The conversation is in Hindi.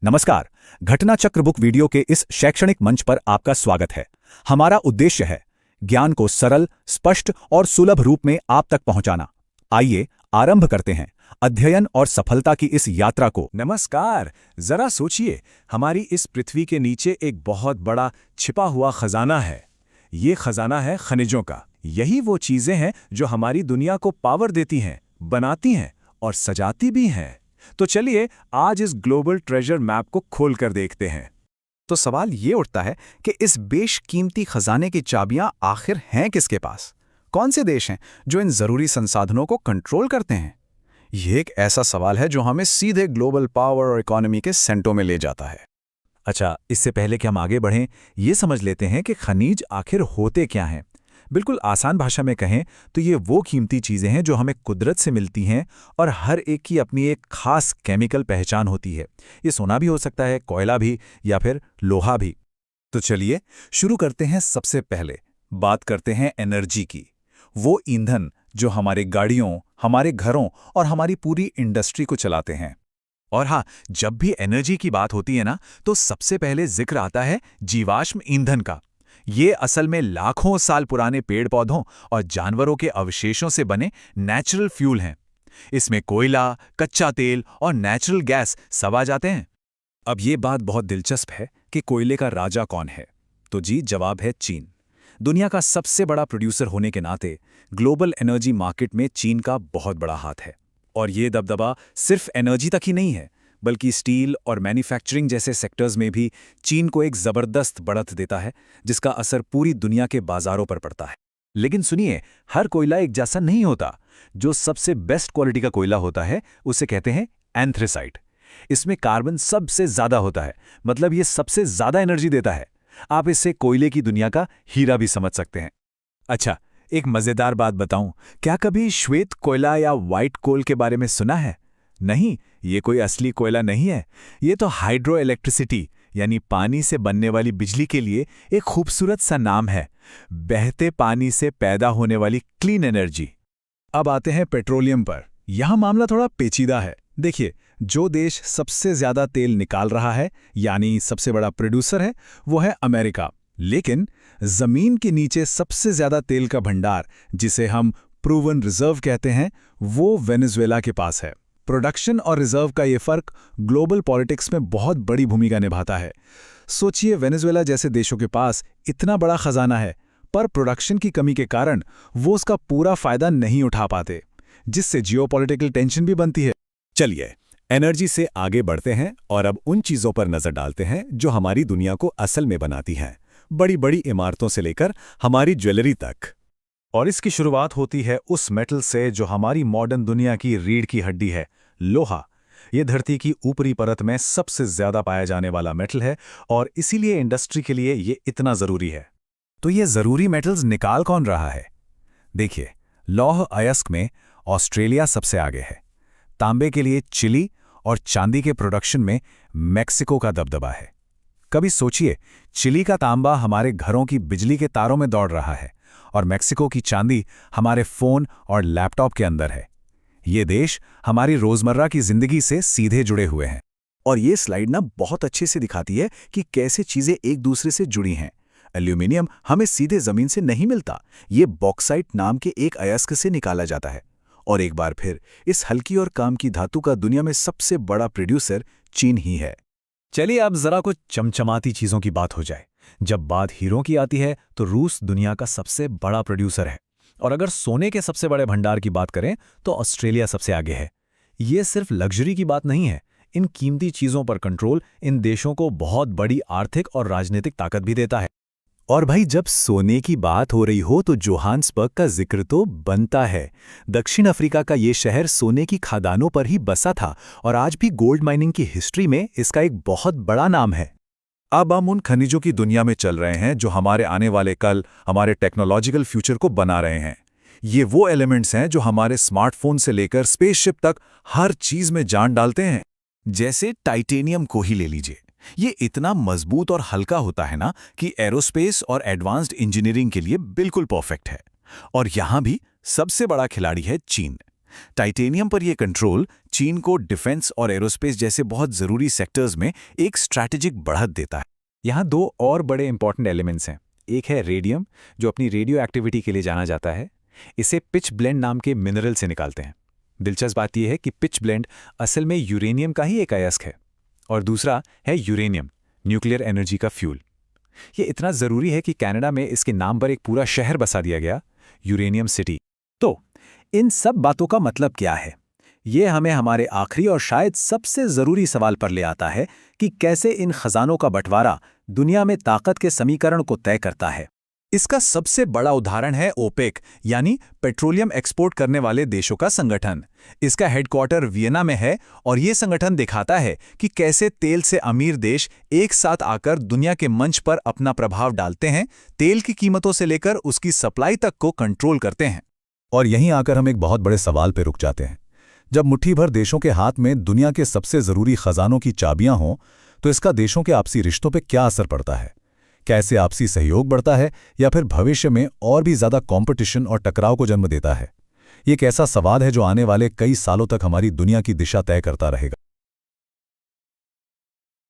नमस्कार। घटना चक्र बुक वीडियो के इस शैक्षणिक मंच पर आपका स्वागत है। हमारा उद्देश्य है ज्ञान को सरल, स्पष्ट और सुलभ रूप में आप तक पहुंचाना। आइए आरंभ करते हैं अध्ययन और सफलता की इस यात्रा को। नमस्कार। जरा सोचिए, हमारी इस पृथ्वी के नीचे एक बहुत बड़ा छिपा हुआ खजाना है। ये खजाना है खनिजों का। यही वो चीजें हैं जो हमारी दुनिया को पावर देती हैं, बनाती हैं और सजाती भी हैं। तो चलिए आज इस ग्लोबल ट्रेजर मैप को खोल कर देखते हैं। तो सवाल ये उठता है कि इस बेशकीमती खजाने की चाबियां आखिर हैं किसके पास? कौन से देश हैं जो इन जरूरी संसाधनों को कंट्रोल करते हैं? ये एक ऐसा सवाल है जो हमें सीधे ग्लोबल पावर और इकोनॉमी के सेंटरों में ले जाता है। अच्छा, इससे पहले कि हम आगे बढ़ें, ये समझ लेते हैं कि खनिज आखिर होते क्या हैं। बिल्कुल आसान भाषा में कहें तो ये वो कीमती चीज़ें हैं जो हमें कुदरत से मिलती हैं और हर एक की अपनी एक खास केमिकल पहचान होती है। ये सोना भी हो सकता है, कोयला भी या फिर लोहा भी। तो चलिए शुरू करते हैं। सबसे पहले बात करते हैं एनर्जी की। वो ईंधन जो हमारे गाड़ियों, हमारे घरों और हमारी पूरी इंडस्ट्री को चलाते हैं। और हाँ, जब भी एनर्जी की बात होती है ना, तो सबसे पहले जिक्र आता है जीवाश्म ईंधन का। ये असल में लाखों साल पुराने पेड़ पौधों और जानवरों के अवशेषों से बने नेचुरल फ्यूल हैं। इसमें कोयला, कच्चा तेल और नेचुरल गैस सब आ जाते हैं। अब ये बात बहुत दिलचस्प है कि कोयले का राजा कौन है? तो जी, जवाब है चीन। दुनिया का सबसे बड़ा प्रोड्यूसर होने के नाते ग्लोबल एनर्जी मार्केट में चीन का बहुत बड़ा हाथ है। और ये दबदबा सिर्फ एनर्जी तक ही नहीं है, बल्कि स्टील और मैन्युफैक्चरिंग जैसे सेक्टर्स में भी चीन को एक जबरदस्त बढ़त देता है, जिसका असर पूरी दुनिया के बाजारों पर पड़ता है। लेकिन सुनिए, हर कोयला एक जैसा नहीं होता। जो सबसे बेस्ट क्वालिटी का कोयला होता है उसे कहते हैं एंथ्रेसाइट। इसमें कार्बन सबसे ज्यादा होता है, मतलब ये सबसे ज्यादा एनर्जी देता है। आप इसे कोयले की दुनिया का हीरा भी समझ सकते हैं। अच्छा, एक मजेदार बात बताऊं, क्या कभी श्वेत कोयला या व्हाइट कोल के बारे में सुना है? नहीं, ये कोई असली कोयला नहीं है। ये तो हाइड्रो इलेक्ट्रिसिटी यानी पानी से बनने वाली बिजली के लिए एक खूबसूरत सा नाम है। बहते पानी से पैदा होने वाली क्लीन एनर्जी। अब आते हैं पेट्रोलियम पर। यहां मामला थोड़ा पेचीदा है। देखिए, जो देश सबसे ज्यादा तेल निकाल रहा है, यानी सबसे बड़ा प्रोड्यूसर है, वो है अमेरिका। लेकिन जमीन के नीचे सबसे ज्यादा तेल का भंडार, जिसे हम प्रूवन रिजर्व कहते हैं, वो वेनेजुएला के पास है। प्रोडक्शन और रिजर्व का ये फर्क ग्लोबल पॉलिटिक्स में बहुत बड़ी भूमिका निभाता है। सोचिए, वेनेजुएला जैसे देशों के पास इतना बड़ा खजाना है, पर प्रोडक्शन की कमी के कारण वो उसका पूरा फायदा नहीं उठा पाते, जिससे जियोपॉलिटिकल टेंशन भी बनती है। चलिए एनर्जी से आगे बढ़ते हैं और अब उन चीजों पर नजर डालते हैं जो हमारी दुनिया को असल में बनाती हैं, बड़ी बड़ी इमारतों से लेकर हमारी ज्वेलरी तक। और इसकी शुरुआत होती है उस मेटल से जो हमारी मॉडर्न दुनिया की रीढ़ की हड्डी है, लोहा। ये धरती की ऊपरी परत में सबसे ज्यादा पाया जाने वाला मेटल है और इसीलिए इंडस्ट्री के लिए ये इतना जरूरी है। तो ये जरूरी मेटल्स निकाल कौन रहा है? देखिए, लौह अयस्क में ऑस्ट्रेलिया सबसे आगे है। तांबे के लिए चिली और चांदी के प्रोडक्शन में मेक्सिको का दबदबा है। कभी सोचिए, चिली का तांबा हमारे घरों की बिजली के तारों में दौड़ रहा है और मेक्सिको की चांदी हमारे फोन और लैपटॉप के अंदर है। ये देश हमारी रोजमर्रा की जिंदगी से सीधे जुड़े हुए हैं। और ये स्लाइड ना बहुत अच्छे से दिखाती है कि कैसे चीजें एक दूसरे से जुड़ी हैं। एल्यूमिनियम हमें सीधे जमीन से नहीं मिलता, ये बॉक्साइट नाम के एक अयस्क से निकाला जाता है। और एक बार फिर इस हल्की और काम की धातु का दुनिया में सबसे बड़ा प्रोड्यूसर चीन ही है। चलिए अब जरा कुछ चमचमाती चीजों की बात हो जाए। जब बात हीरों की आती है तो रूस दुनिया का सबसे बड़ा प्रोड्यूसर है। और अगर सोने के सबसे बड़े भंडार की बात करें तो ऑस्ट्रेलिया सबसे आगे है। ये सिर्फ लग्जरी की बात नहीं है, इन कीमती चीजों पर कंट्रोल इन देशों को बहुत बड़ी आर्थिक और राजनीतिक ताकत भी देता है। और भाई, जब सोने की बात हो रही हो तो जोहान्सबर्ग का जिक्र तो बनता है। दक्षिण अफ्रीका का ये शहर सोने की खादानों पर ही बसा था और आज भी गोल्ड माइनिंग की हिस्ट्री में इसका एक बहुत बड़ा नाम है। अब हम उन खनिजों की दुनिया में चल रहे हैं जो हमारे आने वाले कल, हमारे टेक्नोलॉजिकल फ्यूचर को बना रहे हैं। ये वो एलिमेंट्स हैं जो हमारे स्मार्टफोन से लेकर स्पेसशिप तक हर चीज में जान डालते हैं। जैसे टाइटेनियम को ही ले लीजिए। ये इतना मजबूत और हल्का होता है ना कि एरोस्पेस और एडवांस्ड इंजीनियरिंग के लिए बिल्कुल परफेक्ट है। और यहां भी सबसे बड़ा खिलाड़ी है चीन। टाइटेनियम पर यह कंट्रोल चीन को डिफेंस और एरोस्पेस जैसे बहुत ज़रूरी सेक्टर्स में एक स्ट्रैटेजिक बढ़त देता है। यहाँ दो और बड़े इंपॉर्टेंट एलिमेंट्स हैं। एक है रेडियम, जो अपनी रेडियो एक्टिविटी के लिए जाना जाता है। इसे पिच ब्लेंड नाम के मिनरल से निकालते हैं। दिलचस्प बात यह है कि पिच ब्लेंड असल में यूरेनियम का ही एक अयस्क है। और दूसरा है यूरेनियम, न्यूक्लियर एनर्जी का फ्यूल। ये इतना ज़रूरी है कि कनाडा में इसके नाम पर एक पूरा शहर बसा दिया गया, यूरेनियम सिटी। तो इन सब बातों का मतलब क्या है? ये हमें हमारे आखिरी और शायद सबसे ज़रूरी सवाल पर ले आता है कि कैसे इन खजानों का बंटवारा दुनिया में ताकत के समीकरण को तय करता है। इसका सबसे बड़ा उदाहरण है ओपेक, यानी पेट्रोलियम एक्सपोर्ट करने वाले देशों का संगठन। इसका हेडक्वार्टर वियना में है और ये संगठन दिखाता है कि कैसे तेल से अमीर देश एक साथ आकर दुनिया के मंच पर अपना प्रभाव डालते हैं, तेल की कीमतों से लेकर उसकी सप्लाई तक को कंट्रोल करते हैं। और यहीं आकर हम एक बहुत बड़े सवाल पर रुक जाते हैं। जब मुट्ठी भर देशों के हाथ में दुनिया के सबसे ज़रूरी खजानों की चाबियां हों, तो इसका देशों के आपसी रिश्तों पर क्या असर पड़ता है? कैसे आपसी सहयोग बढ़ता है या फिर भविष्य में और भी ज़्यादा कंपटीशन और टकराव को जन्म देता है? ये एक ऐसा सवाल है जो आने वाले कई सालों तक हमारी दुनिया की दिशा तय करता रहेगा।